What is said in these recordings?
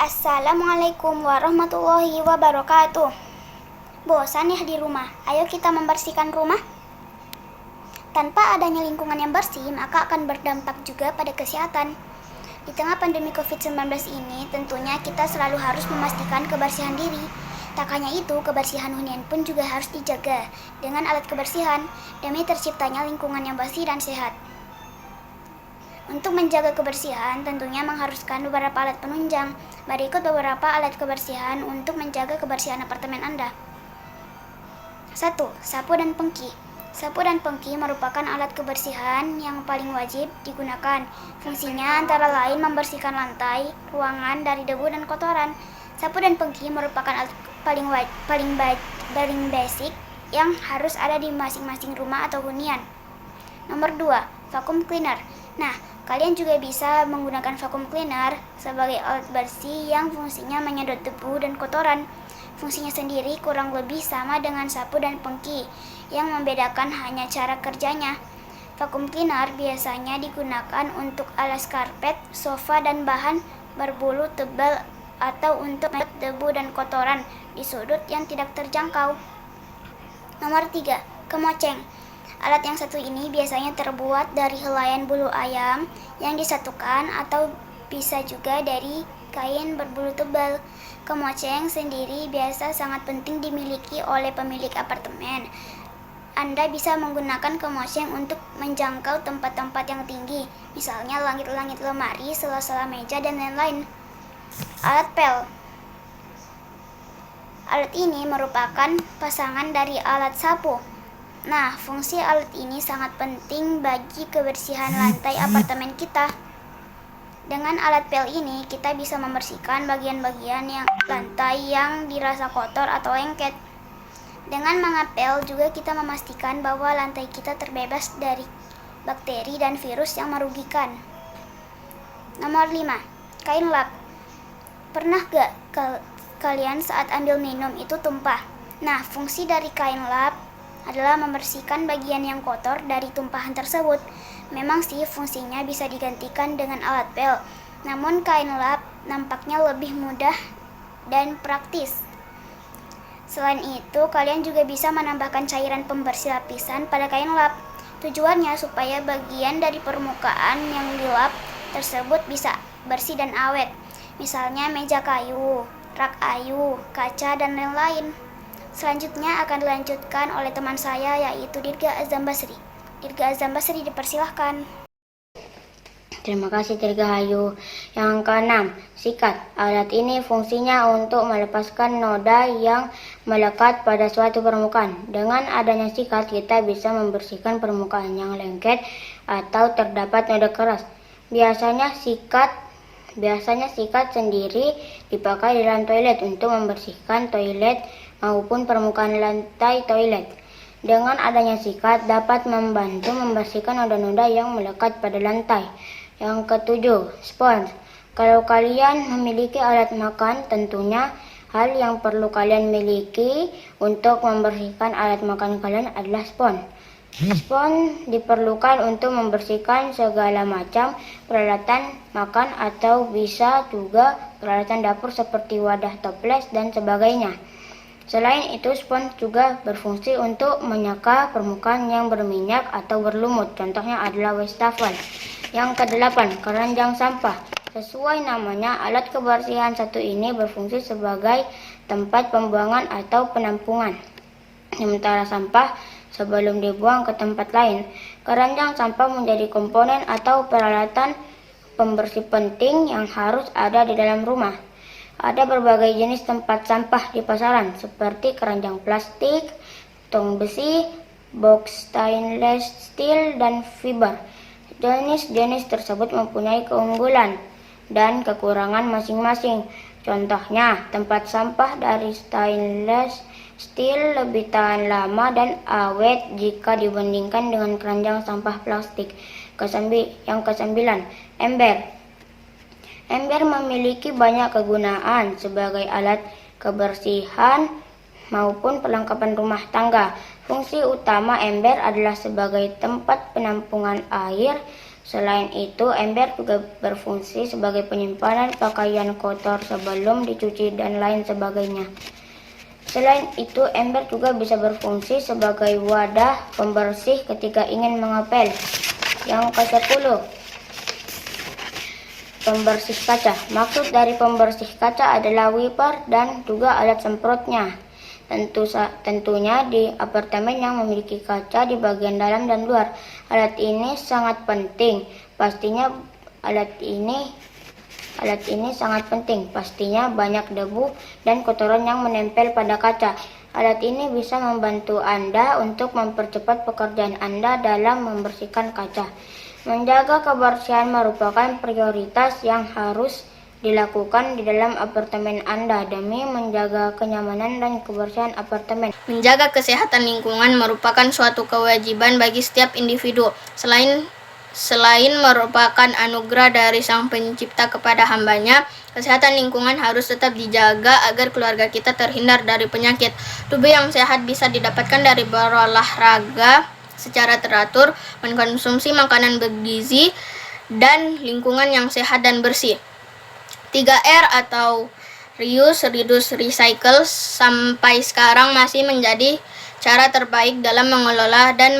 Assalamualaikum warahmatullahi wabarakatuh. Bosan ya di rumah? Ayo kita membersihkan rumah. Tanpa adanya lingkungan yang bersih, maka akan berdampak juga pada kesehatan. Di tengah pandemi COVID-19 ini, tentunya kita selalu harus memastikan kebersihan diri. Tak hanya itu, kebersihan hunian pun juga harus dijaga dengan alat kebersihan demi terciptanya lingkungan yang bersih dan sehat. Untuk menjaga kebersihan tentunya mengharuskan beberapa alat penunjang. Berikut beberapa alat kebersihan untuk menjaga kebersihan apartemen Anda. 1. Sapu dan pengki. Sapu dan pengki merupakan alat kebersihan yang paling wajib digunakan. Fungsinya antara lain membersihkan lantai, ruangan dari debu dan kotoran. Sapu dan pengki merupakan alat paling basic yang harus ada di masing-masing rumah atau hunian. Nomor 2. Vacuum cleaner. Nah, kalian juga bisa menggunakan vacuum cleaner sebagai alat bersih yang fungsinya menyedot debu dan kotoran. Fungsinya sendiri kurang lebih sama dengan sapu dan pengki, yang membedakan hanya cara kerjanya. Vacuum cleaner biasanya digunakan untuk alas karpet, sofa, dan bahan berbulu tebal atau untuk menyedot debu dan kotoran di sudut yang tidak terjangkau. Nomor 3. Kemoceng. Alat yang satu ini biasanya terbuat dari helaian bulu ayam yang disatukan atau bisa juga dari kain berbulu tebal. Kemoceng sendiri biasa sangat penting dimiliki oleh pemilik apartemen. Anda bisa menggunakan kemoceng untuk menjangkau tempat-tempat yang tinggi, misalnya langit-langit lemari, sela-sela meja, dan lain-lain. Alat pel. Alat ini merupakan pasangan dari alat sapu. Nah, fungsi alat ini sangat penting bagi kebersihan lantai apartemen kita. Dengan alat pel ini, kita bisa membersihkan bagian-bagian lantai yang dirasa kotor atau lengket. Dengan mengepel juga kita memastikan bahwa lantai kita terbebas dari bakteri dan virus yang merugikan. Nomor 5. Kain lap. Pernah gak kalian saat ambil minum itu tumpah? Nah, fungsi dari kain lap adalah membersihkan bagian yang kotor dari tumpahan tersebut. Memang sih fungsinya bisa digantikan dengan alat pel, namun kain lap nampaknya lebih mudah dan praktis. Selain itu, kalian juga bisa menambahkan cairan pembersih lapisan pada kain lap. Tujuannya supaya bagian dari permukaan yang dilap tersebut bisa bersih dan awet. Misalnya meja kayu, rak kayu, kaca, dan lain-lain. Selanjutnya akan dilanjutkan oleh teman saya, yaitu Dirga Azam Basri. Dirga Azam Basri, dipersilahkan. Terima kasih Dirga Hayu. Yang keenam, sikat. Alat ini fungsinya untuk melepaskan noda yang melekat pada suatu permukaan. Dengan adanya sikat, kita bisa membersihkan permukaan yang lengket atau terdapat noda keras. Biasanya sikat sendiri dipakai di dalam toilet untuk membersihkan toilet maupun permukaan lantai toilet. Dengan adanya sikat dapat membantu membersihkan noda-noda yang melekat pada lantai. Yang ketujuh, spons. Kalau kalian memiliki alat makan, tentunya hal yang perlu kalian miliki untuk membersihkan alat makan kalian adalah spons. Spons diperlukan untuk membersihkan segala macam peralatan makan atau bisa juga peralatan dapur seperti wadah toples dan sebagainya. Selain itu, spons juga berfungsi untuk menyeka permukaan yang berminyak atau berlumut. Contohnya adalah wastafel. Yang kedelapan, keranjang sampah. Sesuai namanya, alat kebersihan satu ini berfungsi sebagai tempat pembuangan atau penampungan sementara sampah sebelum dibuang ke tempat lain. Keranjang sampah menjadi komponen atau peralatan pembersih penting yang harus ada di dalam rumah. Ada berbagai jenis tempat sampah di pasaran, seperti keranjang plastik, tong besi, box stainless steel, dan fiber. Jenis-jenis tersebut mempunyai keunggulan dan kekurangan masing-masing. Contohnya, tempat sampah dari stainless steel lebih tahan lama dan awet jika dibandingkan dengan keranjang sampah plastik. Yang kesembilan, ember. Ember memiliki banyak kegunaan sebagai alat kebersihan maupun perlengkapan rumah tangga. Fungsi utama ember adalah sebagai tempat penampungan air Selain itu, ember juga berfungsi sebagai penyimpanan pakaian kotor sebelum dicuci dan lain sebagainya. Selain itu, ember juga bisa berfungsi sebagai wadah pembersih ketika ingin mengepel. Yang ke-10, pembersih kaca. Maksud dari pembersih kaca adalah wiper dan juga alat semprotnya. Tentunya di apartemen yang memiliki kaca di bagian dalam dan luar. Alat ini sangat penting. Pastinya banyak debu dan kotoran yang menempel pada kaca. Alat ini bisa membantu Anda untuk mempercepat pekerjaan Anda dalam membersihkan kaca. Menjaga kebersihan merupakan prioritas yang harus dilakukan di dalam apartemen Anda demi menjaga kenyamanan dan kebersihan apartemen. Menjaga kesehatan lingkungan merupakan suatu kewajiban bagi setiap individu. Selain merupakan anugerah dari Sang Pencipta kepada hambanya, kesehatan lingkungan harus tetap dijaga agar keluarga kita terhindar dari penyakit. Tubuh yang sehat bisa didapatkan dari berolahraga secara teratur, mengkonsumsi makanan bergizi, dan lingkungan yang sehat dan bersih. 3R atau reuse, reduce, recycle sampai sekarang masih menjadi cara terbaik dalam mengelola dan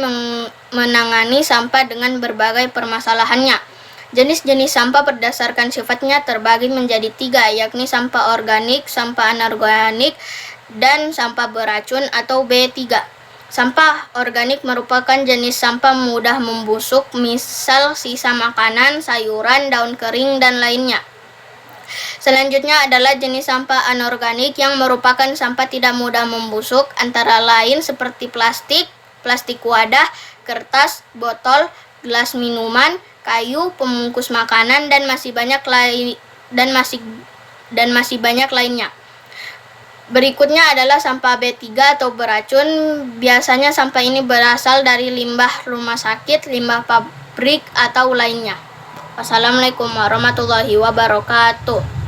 menangani sampah dengan berbagai permasalahannya. Jenis-jenis sampah berdasarkan sifatnya terbagi menjadi 3, yakni sampah organik, sampah anorganik, dan sampah beracun atau B3. Sampah organik merupakan jenis sampah mudah membusuk, misal sisa makanan, sayuran, daun kering, dan lainnya. Selanjutnya adalah jenis sampah anorganik yang merupakan sampah tidak mudah membusuk, antara lain seperti plastik, plastik wadah, kertas, botol, gelas minuman, kayu, pembungkus makanan, dan masih banyak lainnya. Berikutnya adalah sampah B3 atau beracun. Biasanya sampah ini berasal dari limbah rumah sakit, limbah pabrik, atau lainnya. Wassalamualaikum warahmatullahi wabarakatuh.